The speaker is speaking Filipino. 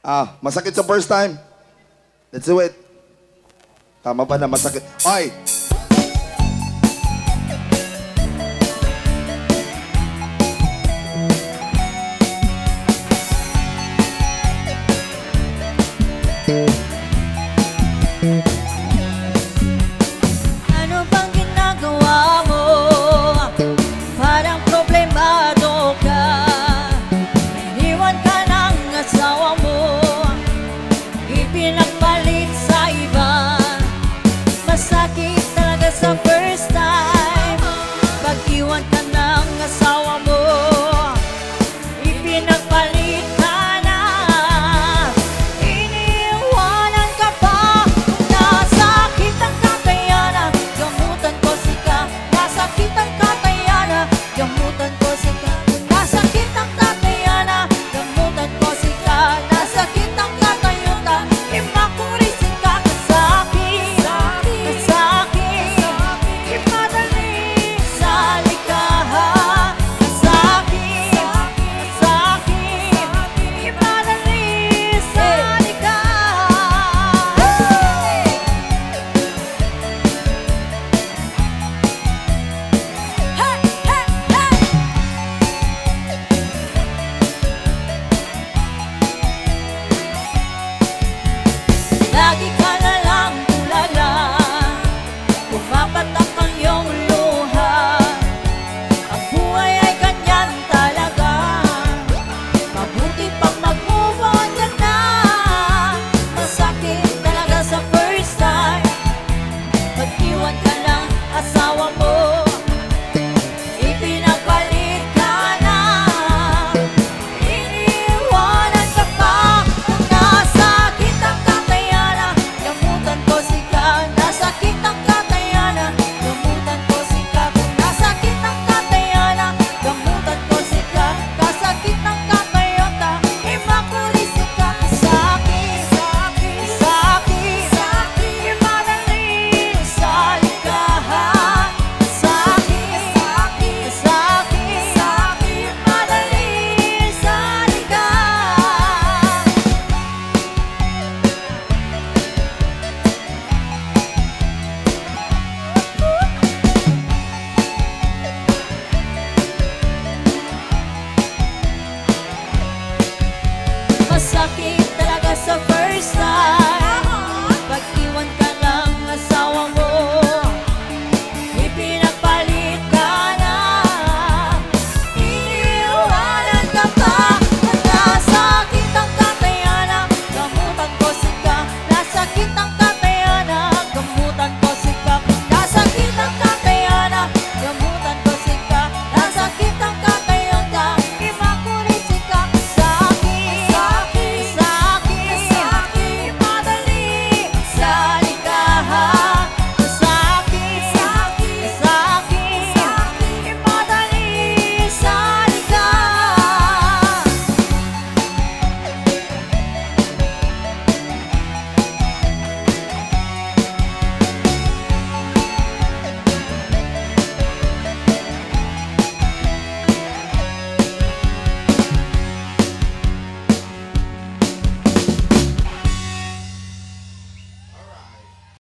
Masakit sa first time. Let's do it. Tama ba na masakit? Ay! Ano bang ginagawa mo? Parang problemado ka. Iniwan ka ng asawa mo, ipinagpalit sa iba. Masakit talaga sa first time. Pag-iwan ka ng asawa mo, ipinagpalit ka na. Iniiwanan ka pa. Kung nasakit ang kakayanan, gamutan ko sika. Nasakit ang kakayanan, gamutan ko sika. Kung nasakit ang kakayanan, gamutan ko sika. Nasakit ang kakayuta, imakurisin ka. Kasakit, kasakit, ipadali sa likahan. Kasakit, kasakit, ipadali sa likahan. Hey, hey, hey! Lagi ka na lang tulala, pumapatak ang iyong luha. Ang buhay ay ganyan talaga, mabuti pang mag-move on ka na. Masakit talaga sa first time. Pag-iwan ka ng asawa mo, ipinagpalit ka na. Iniiwanan ka pa. Kung nasakit ang kakayanan, gamutan ko sika. Nasakit ang kakayanan, gamutan ko sika. Kung nasakit ang kakayanan, gamutan ko sika. Kasakit ang kakayota, imakurisik ka. Kasakit, sakit, imadali sa likahan. Sakit, sakit, imadali sa likahan. Masakit talaga sa first time.